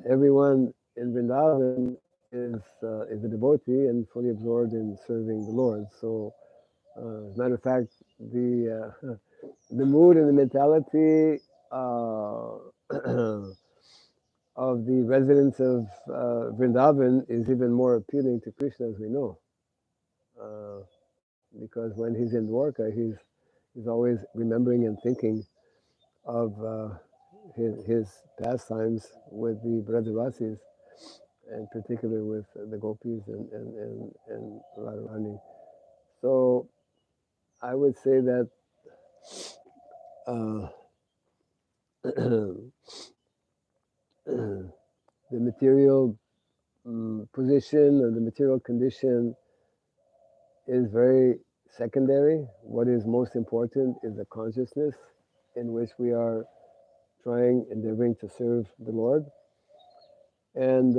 everyone in Vrindavan is a devotee and fully absorbed in serving the Lord. So, as a matter of fact, the mood and the mentality of the residents of Vrindavan is even more appealing to Krishna, as we know, because when he's in Dvārakā, he's always remembering and thinking of his pastimes with the Brajavasis, in particular with the gopis and Radharani. So I would say that uh, the material position or the material condition is very secondary. What is most important is the consciousness in which we are endeavoring to serve the Lord. And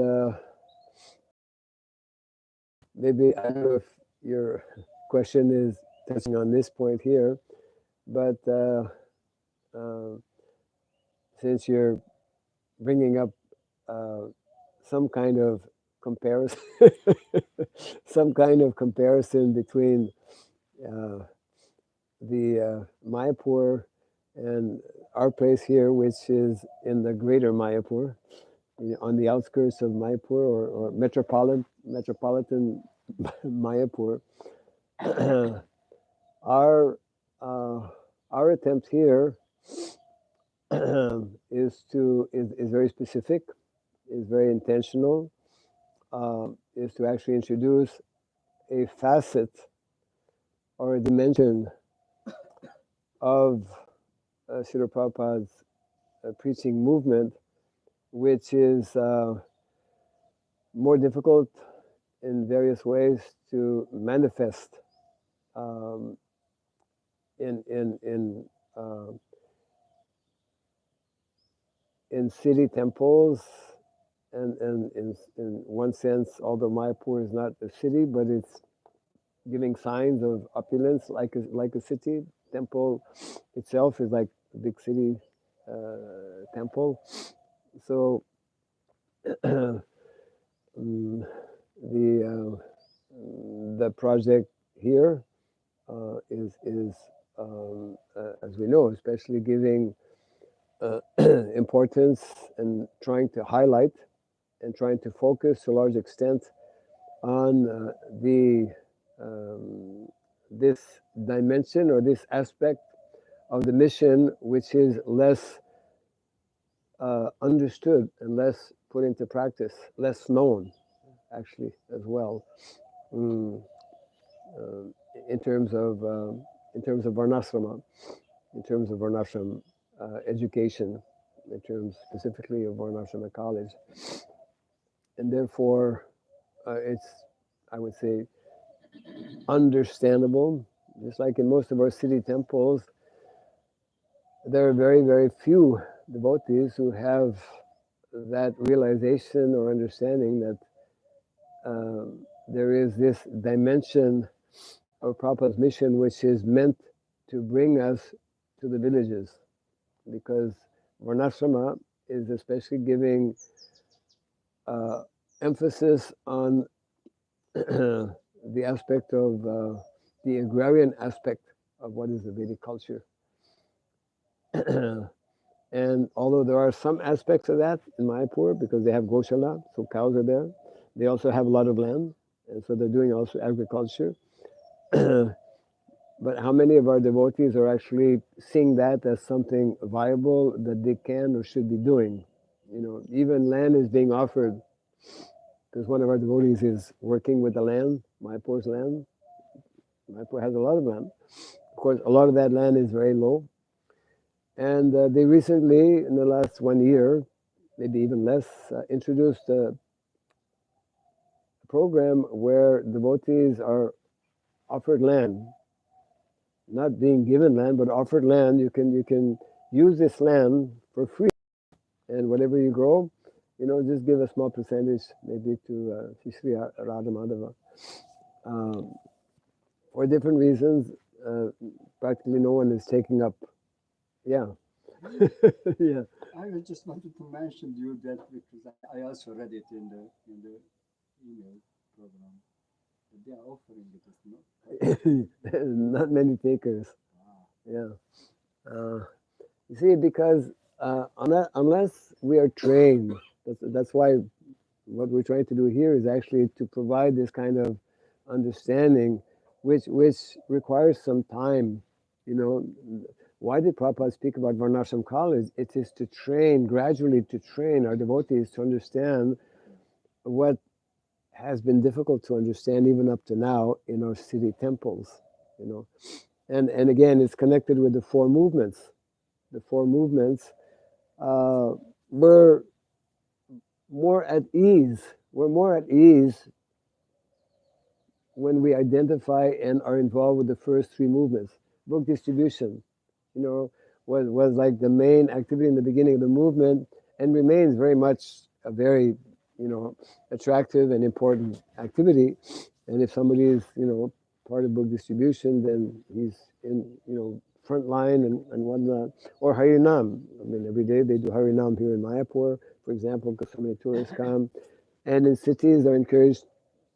maybe, I don't know if your question is touching on this point here, but uh, since you're bringing up some kind of comparison, some kind of comparison between uh, the Mayapur and our place here, which is in the greater Mayapur, on the outskirts of Mayapur or metropolitan Mayapur. our our attempt here is very specific, is very intentional, is to actually introduce a facet or a dimension of Srila Prabhupada's preaching movement, which is more difficult in various ways to manifest um, in uh, in city temples, and in one sense, although Mayapur is not a city, but it's giving signs of opulence like a city. Temple itself is like a big city temple. So the project here is as we know, especially giving importance and trying to highlight and trying to focus to a large extent on the this dimension or this aspect of the mission, which is less understood and less put into practice, less known, actually, as well, mm, uh, in terms of varnasrama, in terms of varnashram education. in terms specifically of Varnashrama college. And therefore, it's, I would say, understandable. Just like in most of our city temples, there are very, very few devotees who have that realization or understanding that there is this dimension of Prabhupada's mission which is meant to bring us to the villages, because Varnashrama is especially giving emphasis on the aspect of the agrarian aspect of what is the Vedic culture. And although there are some aspects of that in Mayapur, because they have Goshala, so cows are there, they also have a lot of land, and so they're doing also agriculture. But how many of our devotees are actually seeing that as something viable that they can or should be doing? You know, even land is being offered, because one of our devotees is working with the land, Mayapur's land. Mayapur has a lot of land. Of course, a lot of that land is very low. And they recently, in the last 1 year, maybe even less, introduced a program where devotees are offered land, not being given land, but offered land. You can use this land for free, and whatever you grow, just give a small percentage, maybe to Sri Radha Madhava. For different reasons, practically no one is taking up. Yeah. Yeah. I just wanted to mention to you that because I also read it in the email program. That they are offering it, isn't it? Not many takers. Wow. Yeah. You see, because unless we are trained, that's why what we're trying to do here is actually to provide this kind of understanding, which requires some time. Why did Prabhupada speak about Varnashram college? It is to gradually to train our devotees to understand what has been difficult to understand even up to now in our city temples. And again, it's connected with the four movements. The four movements were more at ease. We're more at ease when we identify and are involved with the first three movements. Book distribution, was like the main activity in the beginning of the movement, and remains very much a very, attractive and important activity. And if somebody is, part of book distribution, then he's in, front line and whatnot. Or Harinam. I mean, every day they do Harinam here in Mayapur, for example, because so many tourists come. And in cities, they're encouraged,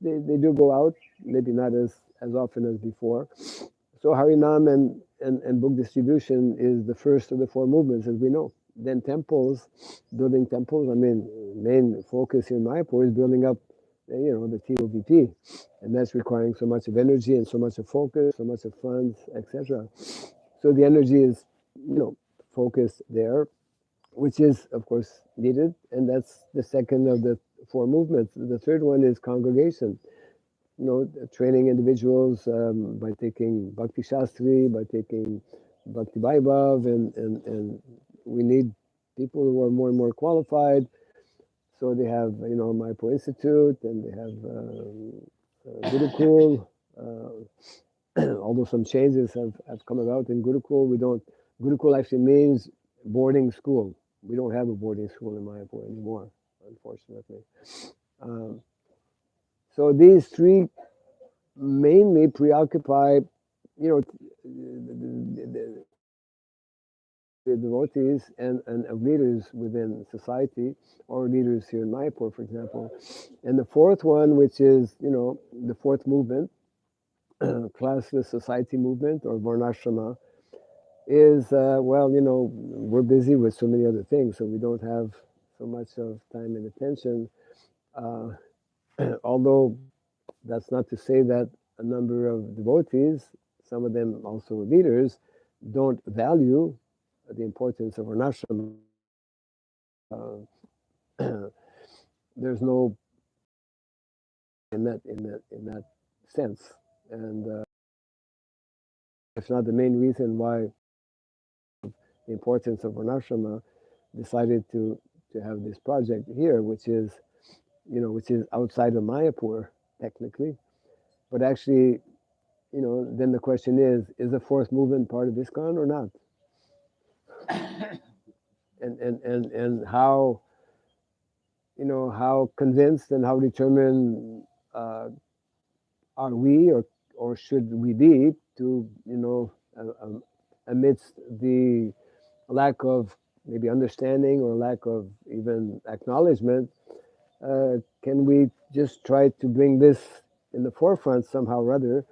they do go out, maybe not as often as before. So Harinam and book distribution is the first of the four movements, as we know. Then temples, building temples. I mean, main focus here in Mayapur is building up, the TOVP. And that's requiring so much of energy and so much of focus, so much of funds, etc. So the energy is, focused there, which is, of course, needed. And that's the second of the four movements. The third one is congregation. Training individuals by taking Bhakti Shastri, by taking Bhakti Vaibhav, and we need people who are more and more qualified. So they have, Mayapur Institute, and they have Gurukul. Although some changes have come about in Gurukul, Gurukul actually means boarding school. We don't have a boarding school in Mayapur anymore, unfortunately. So these three mainly preoccupy, the devotees and of leaders within society, or leaders here in Mayapur, for example. And the fourth one, which is, the fourth movement, classless society movement, or Varnashrama, is, we're busy with so many other things, so we don't have so much of time and attention. Although that's not to say that a number of devotees, some of them also leaders, don't value the importance of Varnashrama. There's no in that sense, and it's not the main reason why the importance of Varnashrama. decided to have this project here, which is, which is outside of Mayapur, technically. But actually, then the question is the fourth movement part of ISKCON or not? And how, how convinced and how determined are we, or should we be to, amidst the lack of maybe understanding or lack of even acknowledgement, can we just try to bring this in the forefront somehow or other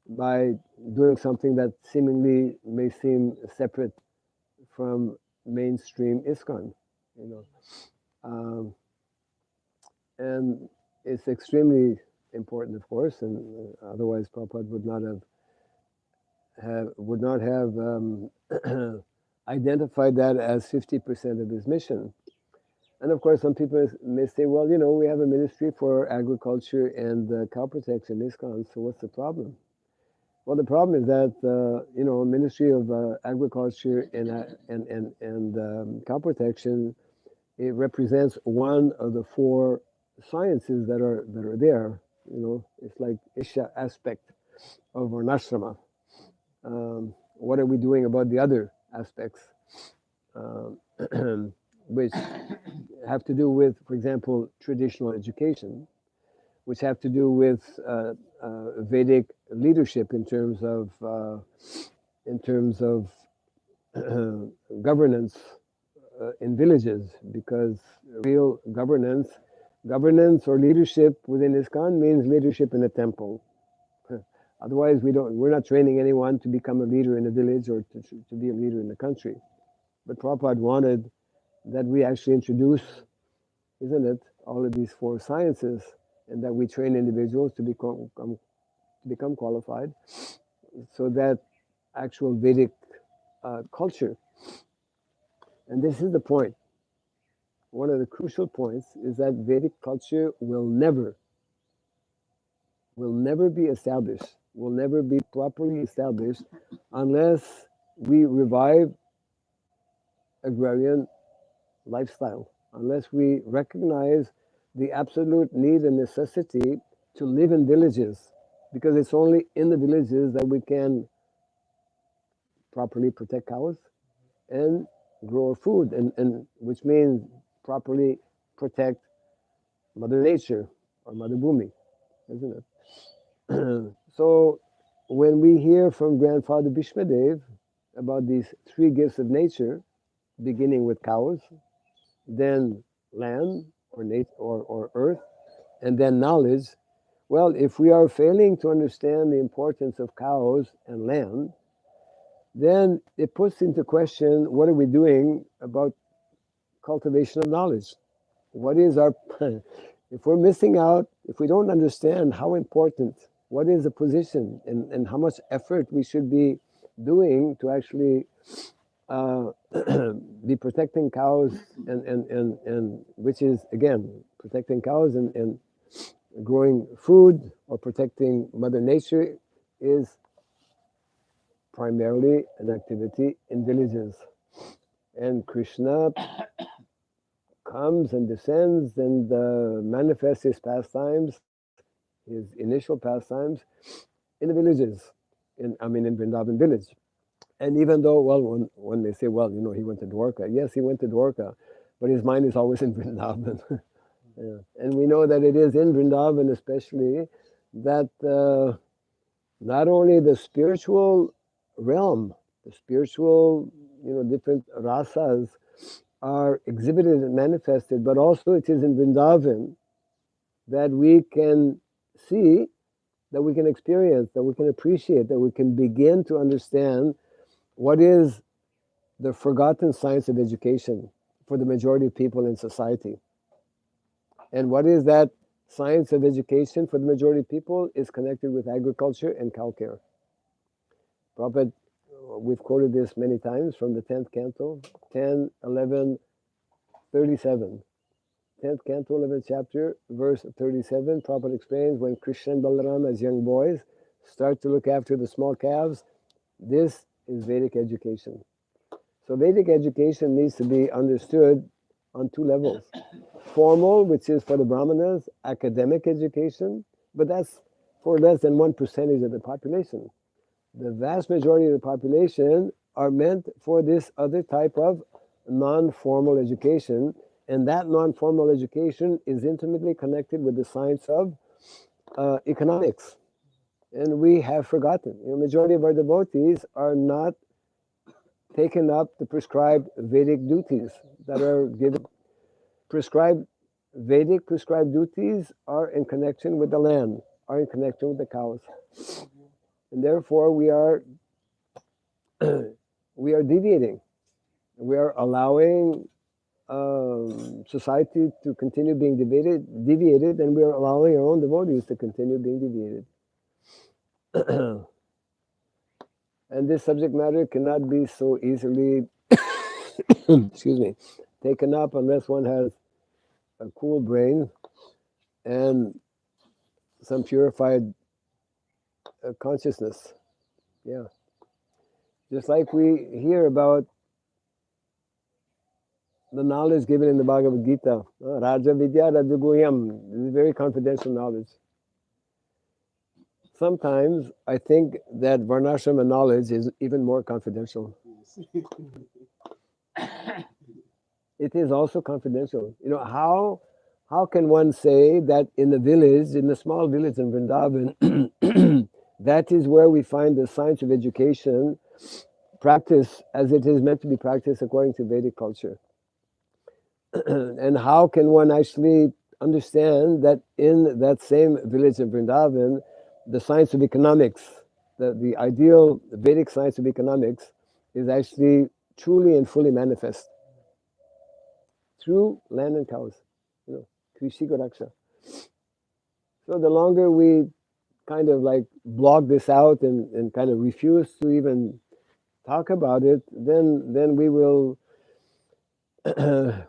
by doing something that seemingly may seem separate from mainstream ISKCON, and it's extremely important, of course, and otherwise Prabhupada would not have identified that as 50% of his mission. And of course, some people may say, well, we have a ministry for agriculture and cow protection, ISKCON, so what's the problem? Well, the problem is that, Ministry of Agriculture and cow protection, it represents one of the four sciences that are there. It's like Isha aspect of Varnashrama. What are we doing about the other aspects, which have to do with, for example, traditional education, which have to do with Vedic leadership in terms of governance in villages, because real governance or leadership within ISKCON means leadership in a temple. Otherwise, we're not training anyone to become a leader in a village or to be a leader in the country. But Prabhupada wanted that we actually introduce, isn't it, all of these four sciences, and that we train individuals to become qualified, so that actual Vedic culture. And this is the point. One of the crucial points is that Vedic culture will never be established, will never be properly established unless we revive agrarian lifestyle, unless we recognize the absolute need and necessity to live in villages, because it's only in the villages that we can properly protect cows and grow our food, and which means properly protect Mother Nature or Mother Bhumi, isn't it? So when we hear from Grandfather Bhishmadev about these three gifts of nature, beginning with cows, then land or earth, and then knowledge, well, if we are failing to understand the importance of cows and land, then it puts into question, what are we doing about cultivation of knowledge? What is our, if we're missing out, if we don't understand how important, what is the position, and how much effort we should be doing to actually be protecting cows, and which is, again, protecting cows and growing food or protecting Mother Nature, is primarily an activity in villages. And Krishna comes and descends and manifests his pastimes, his initial pastimes, in the villages, in Vrindavan village. And even though, well, when they say, well, he went to Dvārakā, yes, he went to Dvārakā, but his mind is always in Vrindavan. Yeah. And we know that it is in Vrindavan especially that not only the spiritual realm, the spiritual, different rasas are exhibited and manifested, but also it is in Vrindavan that we can see, that we can experience, that we can appreciate, that we can begin to understand what is the forgotten science of education for the majority of people in society. And what is that science of education for the majority of people is connected with agriculture and cow care. Prabhupada, we've quoted this many times from the 10th canto, 10, 11, 37. 10th canto, 11th chapter, verse 37, Prabhupada explains, when Krishna and Balaram as young boys start to look after the small calves, this is Vedic education. So Vedic education needs to be understood on two levels. Formal, which is for the brahmanas, academic education, but that's for less than 1% of the population. The vast majority of the population are meant for this other type of non-formal education, and that non-formal education is intimately connected with the science of economics. And we have forgotten. The majority of our devotees are not taken up the prescribed Vedic duties that are given. Prescribed Vedic prescribed duties are in connection with the land, are in connection with the cows, and therefore we are deviating. We are allowing society to continue being deviated, and we are allowing our own devotees to continue being deviated. And this subject matter cannot be so easily, excuse me, taken up unless one has a cool brain and some purified consciousness. Yeah. Just like we hear about the knowledge given in the Bhagavad Gita, Raja Vidya Rajaguhyam, this is very confidential knowledge. Sometimes I think that Varnashrama knowledge is even more confidential. It is also confidential. How can one say that in the village, in the small village in Vrindavan, that is where we find the science of education practiced as it is meant to be practiced according to Vedic culture? And how can one actually understand that in that same village of Vrindavan, the science of economics, the ideal Vedic science of economics, is actually truly and fully manifest through land and cows, Krishi Goraksha. So the longer we kind of like block this out and kind of refuse to even talk about it, then we will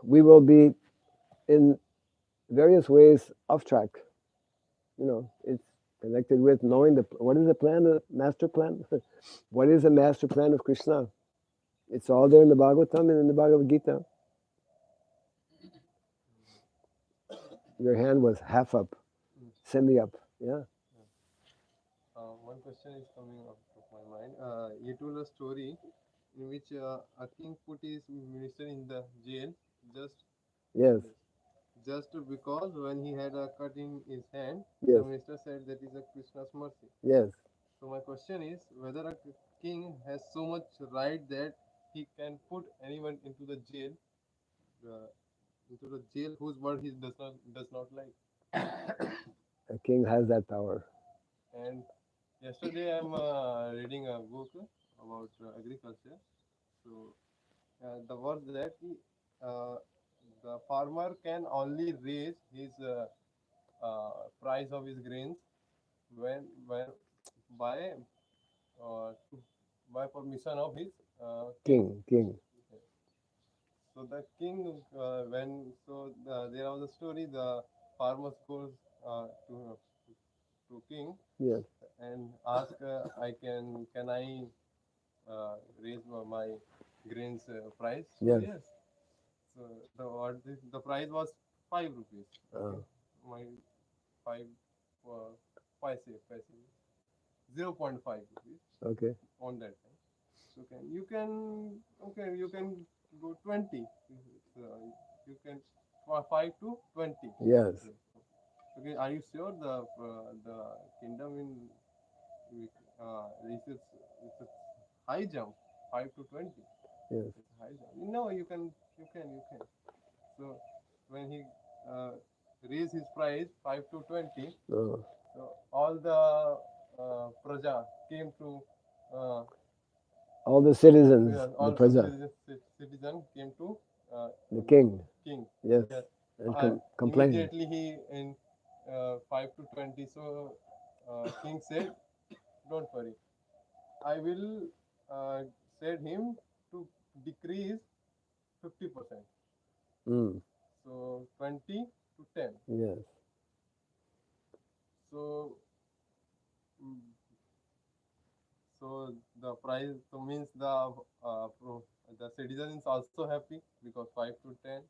we will be in various ways off track. It's connected with knowing what is the plan, the master plan. What is the master plan of Krishna? It's all there in the Bhagavatam and in the Bhagavad Gita. Your hand was half up, semi up. Yeah. One question is coming up of my mind. You told a story in which a king put his minister in the jail just Yes. just because when he had a cut in his hand, Yes. the minister said that is a Krishna's mercy. Yes. So my question is whether a king has so much right that he can put anyone uh, into the jail whose word he does not like. A king has that power. And yesterday I'm reading a book about agriculture. So the words that uh, the farmer can only raise his price of his grains when by to by permission of his king. King. So the king there was a story. The farmers goes to king Yes. and ask, can I raise my grains price? So Yes. yes. So the price was 5 rupees. Okay, my five paise 0.5 rupees Okay. on that time. So you can go 20. So you can 5 to 20. Yes. Okay, are you sure the kingdom reaches it's a high jump 5 to 20? Yes. It's a high jump. No, you can. So when he uh, raised his price 5 to 20, Oh. so all the praja came to uh, All the citizens, the all praja, citizen came to uh, the king. king. Yes. Yes, And complain. immediately he in 5 to 20. So king said, "Don't worry, I will said him to decrease 50%. Mm. So 20 to 10. Yes. So mm, So the price, so means the citizen is also happy because 5 to 10,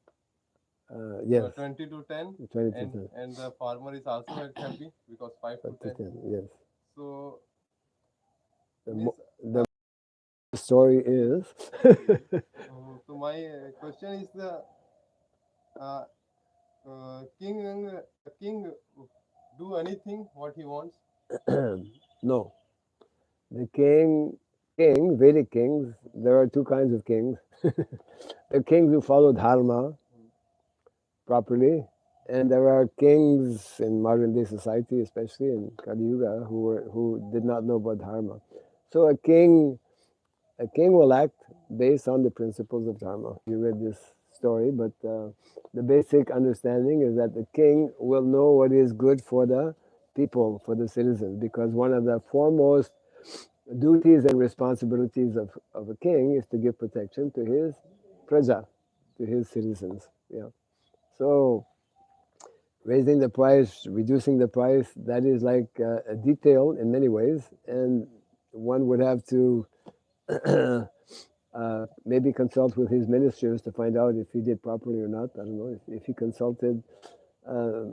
Yes, 20 to 10, 20%. and the farmer is also happy because 5 to 10. 5 to 10, yes. So The, means the story is so my question is the uh, king do anything what he wants. no. The king, Vedic kings, there are two kinds of kings. The kings who follow dharma properly, and there are kings in modern day society, especially in Kali Yuga, who did not know about dharma. So a king will act based on the principles of dharma. You read this story, but the basic understanding is that the king will know what is good for the people, for the citizens, because one of the foremost duties and responsibilities of a king is to give protection to his praja, to his citizens. Yeah. So raising the price, reducing the price, that is like a detail in many ways, and one would have to maybe consult with his ministers to find out if he did properly or not. I don't know if he consulted. Uh,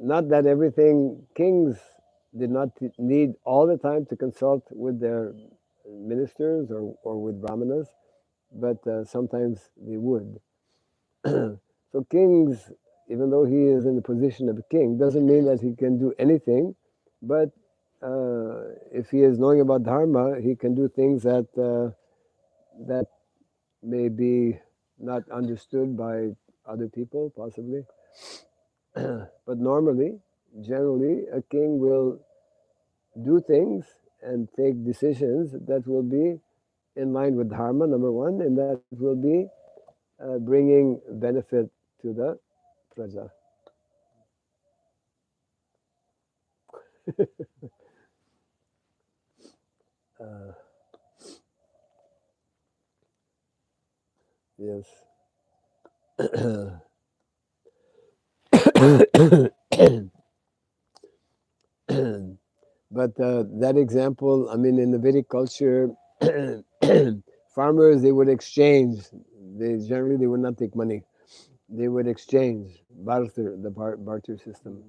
Not that everything, kings did not need all the time to consult with their ministers or with brahmanas, but sometimes they would. So kings, even though he is in the position of a king, doesn't mean that he can do anything, but if he is knowing about dharma, he can do things that may be not understood by other people, possibly. But normally, generally, a king will do things and take decisions that will be in line with dharma, number one, and that will be bringing benefit to the praja. Uh, yes. But that example, I mean, in the Vedic culture, farmers, they would exchange. They would not take money. They would exchange, barter, the barter system.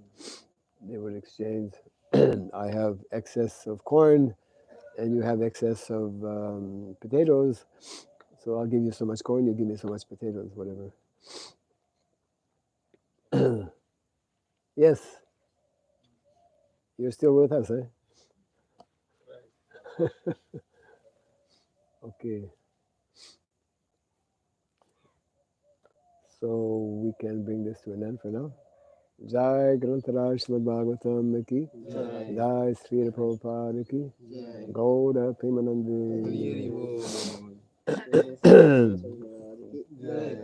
They would exchange. I have excess of corn, and you have excess of potatoes. So I'll give you so much corn, you give me so much potatoes, whatever. Yes, you're still with us, eh? Okay, so we can bring this to an end for now. Jai Grantaraj Srimad Bhagavatam ki, Jai Sri Prabhupada ki, Gauda Premanandi. Jai.